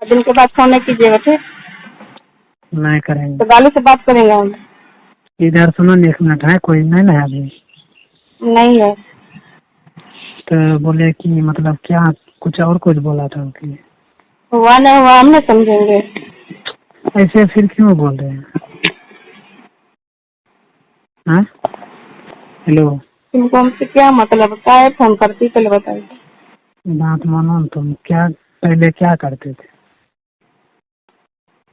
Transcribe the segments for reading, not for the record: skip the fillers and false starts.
दिन के बाद फोन नहीं कीजिएगा, ठीक? नहीं करेंगे तो गाली से बात करेंगे हम। इधर सुनो न, 1 मिनट है, कोई नहीं ना अभी? नहीं है। तो बोले कि मतलब क्या कुछ बोला था कि हुआ नहीं हुआ हम नहीं समझेंगे। ऐसे फिर क्यों बोल रहे हैं? हाँ, हेलो, तुमको हमसे क्या मतलब? क्या है फोन करती, पहले बताइए। बात मानो न, तुम क्या पहले क्या करते थे?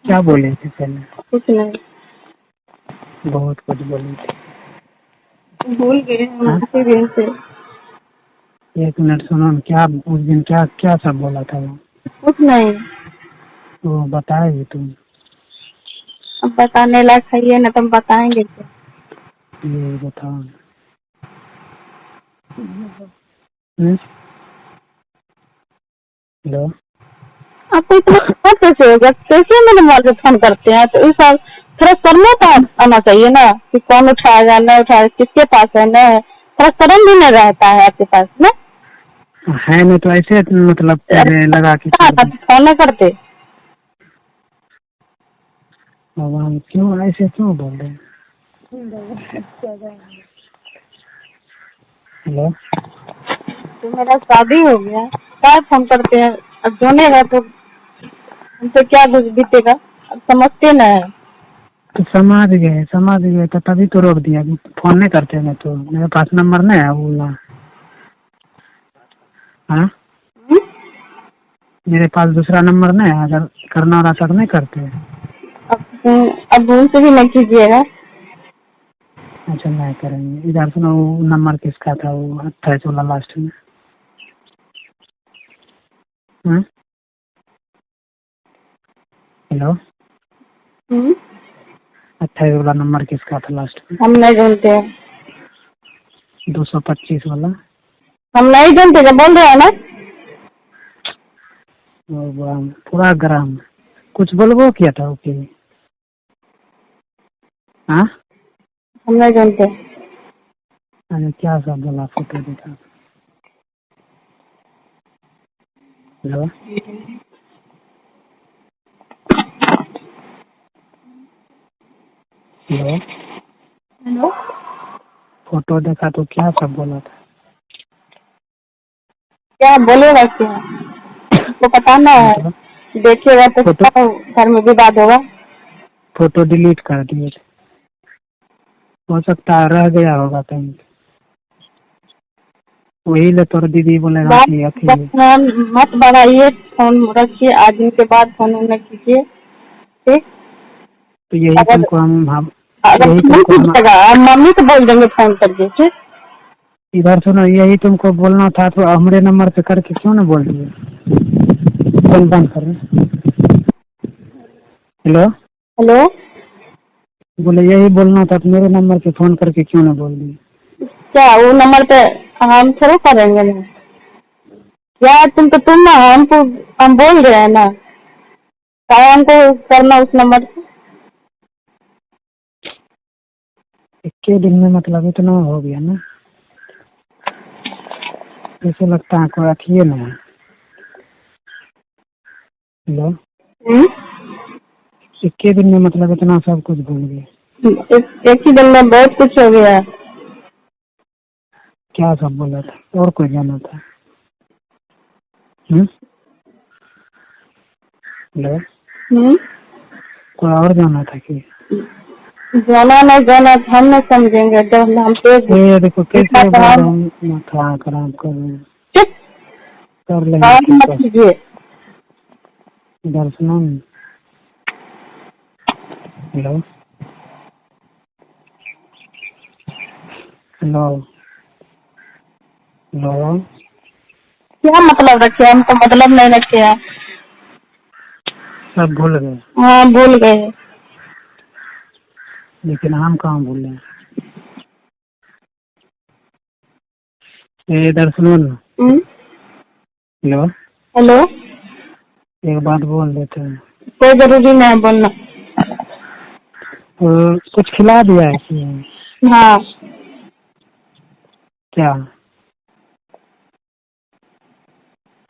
क्या बोले थे पहले? कुछ नहीं, बहुत कुछ बोले थे। भूल गए हम हाँ? उसी दिन से। 1 मिनट सुनो न, क्या उस दिन क्या क्या सब बोला था वो? कुछ नहीं। तो बताएगी तुम? अब बताने लायक है ये ना, तुम बताएंगे क्या? ये बताओ। हेलो, आपको इतना बात कैसे होगा? कैसे मेरे मोबाइल पे फोन करते हैं? तो इस थोड़ा शर्म तो आना चाहिए ना कि कौन उठाएगा नहीं उठाएगा, किसके पास है ना। थोड़ा शर्म भी नहीं रहता है आपके पास ना। है नहीं तो ऐसे मतलब पहले लगा के कर दे। फोन नहीं करते। अब हम क्यों ऐसे क्यों बोल रहे हैं? हेलो, तो मेरा शादी हो गया, क्या फोन करते हैं? अब जोनेगा तो हमसे क्या कुछ बीतेगा? अब समझते ना है। तो समझ गए तो तभी तो रोक दिया कि फोन नहीं करते मैं, तो मेरे पास नंबर नहीं है बोला। हाँ, मेरे पास दूसरा नंबर नहीं है, अगर करना रहता तो नहीं करते। अब उनसे भी नहीं कीजिएगा। अच्छा नहीं करेंगे। इधर सुनो, वो नंबर किसका था वो 28 वाला लास्ट में? हाँ? हेलो, 28 वाला नंबर किसका था लास्ट में? हम नहीं जानते हैं। 225 वाला? हम नहीं जानते, जब बोल रहे हैं ना। वो पूरा ग्राम कुछ बोलबो किया था ओके? हाँ, हम नहीं जानते। अरे क्या सब बोला, फोटो देखा? हेलो, हेलो, हेलो, फोटो देखा तो क्या सब बोला था? क्या बोलेगा? क्या तो बताना है। मतलब देखिएगा तो फोटो क्या घर में विवाद होगा। फोटो डिलीट कर दिए थे। हो सकता है रह गया होगा कहीं, वही ले तोर दीदी बोलेगा बात कि अथी। मत बढ़ाइए, फोन रखिए। आज दिन के बाद फोन न कीजिए, ठीक? तो यही अगर तुमको हम अगर यही नहीं तुमको हम कीजिएगा, हम मम्मी को बोल देंगे फोन करके, ठीक? इधर सुनो, यही तुमको बोलना था तो हमारे नंबर पे करके क्यों ना बोल दिए? फोन बंद कर रहे। हेलो, हेलो, बोले यही बोलना था तो मेरे नंबर पे फोन करके क्यों ना बोल दिए? क्या वो नंबर पे हम थोड़ा करेंगे ना? क्या तुम ना हमको, हम बोल रहे हैं ना, क्या हमको करना उस नंबर से? 1 दिन में मतलब इतना हो गया ना, ऐसे लगता है कोई अथिए ना है। हेलो, 1 दिन में मतलब इतना सब कुछ भूल गए? एक ही दिन में बहुत कुछ हो गया। क्या सब बोला था और कोई जाना था? हेलो, कोई और जाना था कि? जाना नहीं जाना हम नहीं समझेंगे जब हम ये देखो कैसे बोल रहे हम हैं, माथा खराब कर रहे हैं। चुप कर लेंगे काम ठीक मत है। कीजिए। इधर सुनो न। हेलो, हेलो, हेलो, क्या मतलब रखे? हम तो मतलब नहीं रखे हैं। सब भूल गए? हाँ भूल गए। लेकिन हम कहाँ भूले हैं? ये इधर सुनो न। हेलो, हेलो, एक बात बोल देते हैं। कोई जरूरी नहीं है बोलना। कुछ खिला दिया है कि? हाँ क्या?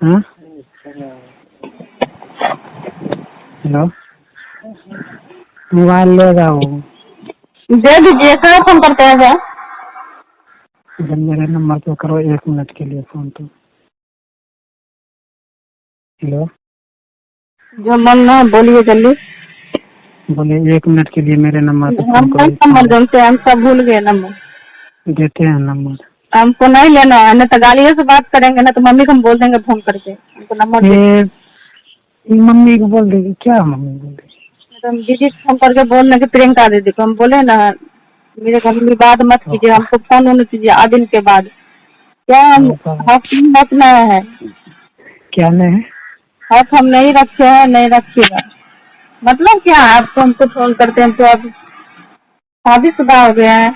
हाँ, हेलो, मोबाइल लेगा वो। दे दीजिए, कहाँ फोन करते हैं सर? जब मेरे नंबर पे करो 1 मिनट के लिए फोन तो। हेलो, जो मन ना बोलिए जल्दी। बोले 1 मिनट के लिए मेरे नंबर पे फोन हम करो। नहीं नंबर जानते, हम सब भूल गए नंबर। देते हैं नंबर। हमको नहीं लेना है, न तो गालियों से बात करेंगे, न तो मम्मी को हम बोल देंगे फोन करके। हमको नंबर दे। फिर मम्मी को बोल देगी क्या? मम्मी बोल देगी तो हम दीदी को फोन करके बोल देंगे, प्रियंका दीदी को हम बोले ना, मेरे घर में बात मत कीजिए, हमको फोन होने कीजिए 8 दिन के बाद। क्या हम रखना है? क्या नहीं? हाथ हम नहीं रखे हैं, नहीं रखिएगा। मतलब क्या है, आपको हमको फोन करते हैं तो आप शादीशुदा हो गया है।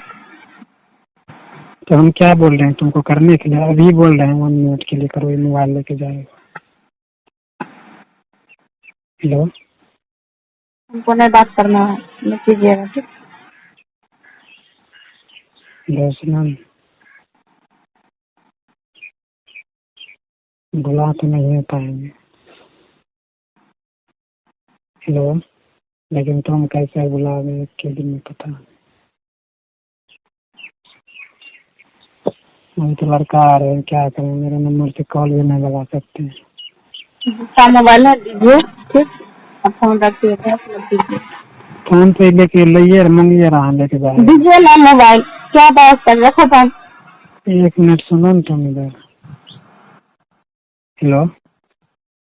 तो हम क्या बोल रहे हैं तुमको करने के लिए? अभी बोल रहे हैं 1 मिनट के लिए करो, ये मोबाइल लेके जाएगा। हेलो, हमको नहीं बात करना है, नहीं कीजिएगा ठीक। हेलो सलाम, बुला तो नहीं पाएंगे। हेलो, लेकिन तुम कैसे बुलाओगे के दिन में पता। अभी तो लड़का आ रहे हैं, क्या करें? मेरे नंबर से कॉल भी नहीं लगा सकते हैं। क्या मोबाइल है, दीजिए ठीक। अब फोन रखिएगा, दीजिए। फोन पे लेके लाइए और मंगिए रहा लेके जाए। दीजिए ना मोबाइल, क्या बात कर रखो फोन। 1 मिनट सुनो न तुम इधर। हेलो,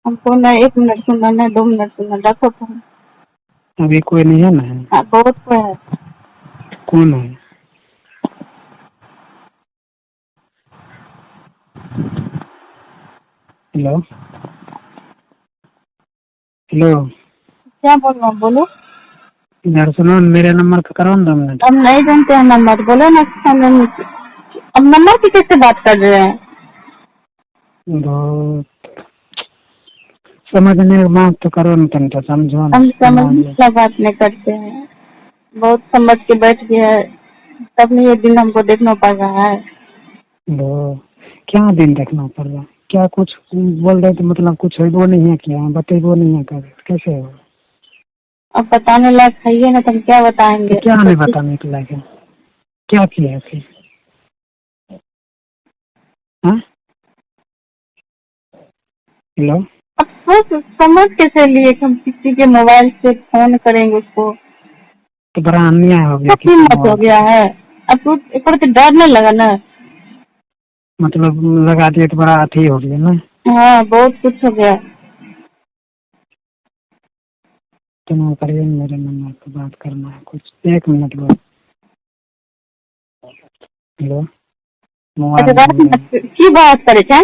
हमको ना 1 मिनट सुनना, ना 2 मिनट सुनना, रखो फोन। अभी कोई नहीं है ना? हाँ, बहुत कोई है। कौन है? हेलो, हेलो, क्या बोल रहा हूँ, बोलो। इधर सुनो, मेरे नंबर का करो न 2 मिनट। हम नहीं जानते हैं नंबर, बोलो ना। अब नंबर की कैसे बात कर रहे हैं? बहुत समझने की बात तो करो न, तुम तो समझो न। हम समझने की बात नहीं करते हैं, बहुत समझ के बैठ गया है, तब नहीं ये दिन हमको देखना पड़ रहा है। वो क्या दिन देखना पड़ रहा? क्या कुछ बोल रहे तो मतलब कुछ है वो नहीं है, क्या बते वो नहीं है, कर कैसे हो? अब बताने लायक है ये ना, तो हम क्या बताएंगे? तो क्या नहीं बताने के लायक है? क्या किया है फिर? हाँ? हेलो, अब सोच समझ कैसे लिए कि हम किसी के मोबाइल से फोन करेंगे उसको? तो बड़ा अन्याय हो गया। तो हिम्मत हो गया है, अब तो एक बार तो डर नहीं लगा ना। मतलब लगा दिए तो बड़ा अथी हो गया ना। हाँ, बहुत कुछ हो गया। तुम करिए मेरे नंबर पर बात करना है कुछ, 1 मिनट बाद। हेलो, अच्छा, की बात करे थे?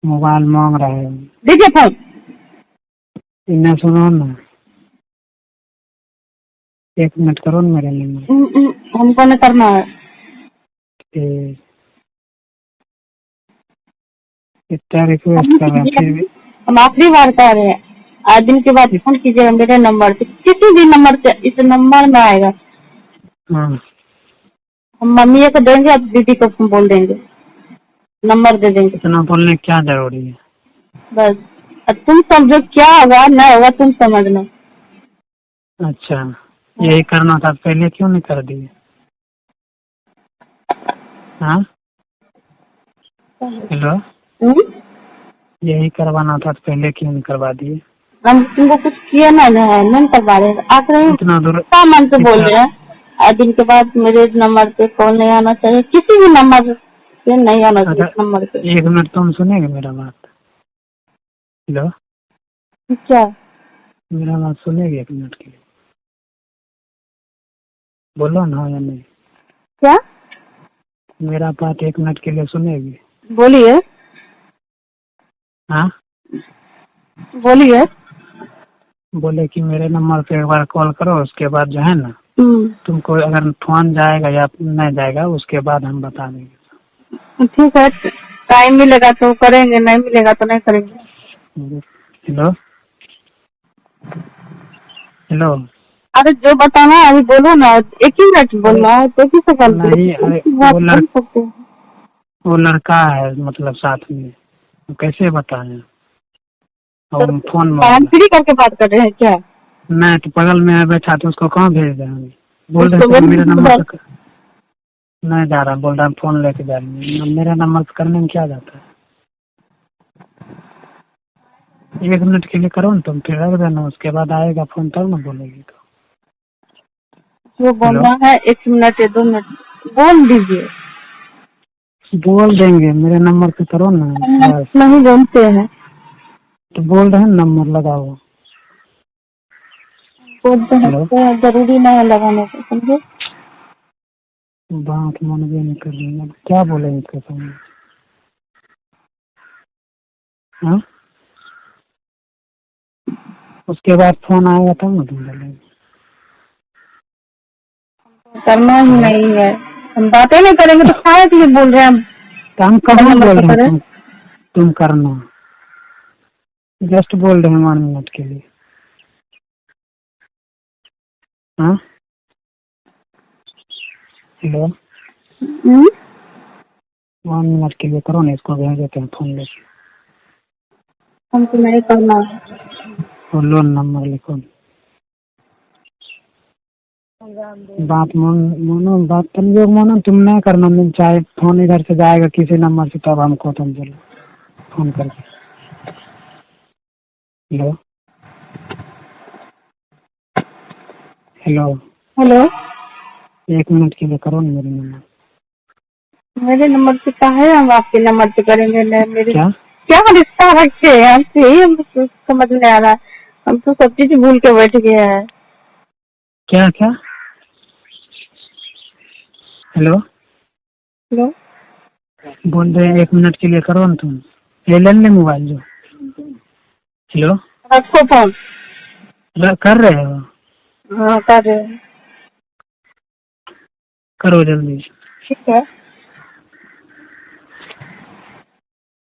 मोबाइल मांग रहा है। दीजिए फोन। इन्हें सुनो ना, 1 मिनट करो न मेरे नंबर। हमको नहीं करना है। इतना रिक्वेस्ट कर रहे हैं फिर भी। हम आखिरी बार कह रहे हैं, 8 दिन के बाद फोन कीजिएगा मेरे नंबर से, किसी भी नंबर से, इस नंबर में आएगा। हाँ, हम मम्मी को देंगे, आप दीदी को फोन बोल देंगे, नंबर दे देंगे। इतना बोलने क्या जरूरी है? बस, अब तुम समझो क्या होगा ना होगा, तुम समझना। अच्छा, यही करना था, पहले क्यों नहीं कर दिए? हाँ, हेलो, यही करवाना था तो पहले क्यों नहीं करवा दिए? हम तुमको कुछ किया ना नहीं करवा रहे, आखिर इतना दूर क्या मन से बोल रहे हैं? 8 दिन के बाद मेरे नंबर पे कॉल नहीं आना चाहिए, किसी भी नंबर पे नहीं आना चाहिए। अच्छा, नंबर पे 1 मिनट तुम सुनेंगे मेरा बात? हेलो, क्या? मेरा बात सुनेगी 1 मिनट के लिए? बोलो ना, हाँ या नहीं? क्या? मेरा बात 1 मिनट के लिए सुनेगी? बोलिए। हाँ, बोलिए। बोले कि मेरे नंबर पे एक बार कॉल करो, उसके बाद जो है ना, तुमको अगर फोन जाएगा या नहीं जाएगा उसके बाद हम बता देंगे। ठीक है, टाइम मिलेगा तो करेंगे, नहीं मिलेगा तो नहीं करेंगे। हेलो, हेलो, अरे जो बताना है अभी बोलो ना, 1 ही मिनट बोलना है तो किसे करते नहीं, अरे वो लड़का है मतलब साथ में, तो कैसे बताएं? और फोन हैंड फ्री करके बात कर रहे हैं क्या? मैं तो बगल में है बैठा तो उसको कहाँ भेज देंगे? बोल उसको रहे थे मेरे बोल- नंबर से नहीं जा रहा, बोल रहा फोन लेके जाएंगे। मेरा नंबर से करने में क्या जाता है? 1 मिनट के लिए करो ना तुम, फिर रख देना, उसके बाद आएगा फोन तब ना बोलेगी। तो वो बोलना है 1 मिनट या 2 मिनट बोल दीजिए। बोल देंगे, मेरे नंबर पे करो ना बस। नहीं बोलते हैं, तो बोल रहे हैं नंबर लगाओ। बोलते हैं हेलो, तो जरूरी नहीं है लगाने को, समझे? बात मन भी नहीं कर रही है, क्या बोले इसके सामने? हाँ, उसके बाद फोन आएगा तब ना तुम बोलेंगे। करना ही नहीं है, हम बातें नहीं करेंगे तो खाए के लिए बोल रहे हैं हम। तो हम कहाँ बोल रहे करें? हैं तुम करना, जस्ट बोल रहे हैं 1 मिनट के लिए। हाँ, हेलो, 1 मिनट के लिए करो ना, इसको भेज देते हैं फोन लेके। हमको नहीं करना है। और लोन नंबर लिखो। बात मोनो, बात समझो मोनो, तुम नहीं करना, मैं चाहे फोन इधर से जाएगा किसी नंबर से तब हमको तुम बोलो फोन करके। हेलो, हेलो, हेलो, 1 मिनट के लिए करो ना मेरे नंबर। मेरे नंबर से कहा है हम आपके नंबर से करेंगे? नहीं, मेरे क्या क्या रिश्ता रखे हैं हमसे, हम तो समझ नहीं आ रहा है। हम तो सब चीज भूल के बैठ गए हैं। क्या क्या? हेलो, हेलो, बोल रहे हैं 1 मिनट के लिए करो ना तुम, ले लेने मोबाइल जो। हेलो, रखो फोन। कर रहे हो? हाँ कर रहे हैं। करो जल्दी। ठीक है।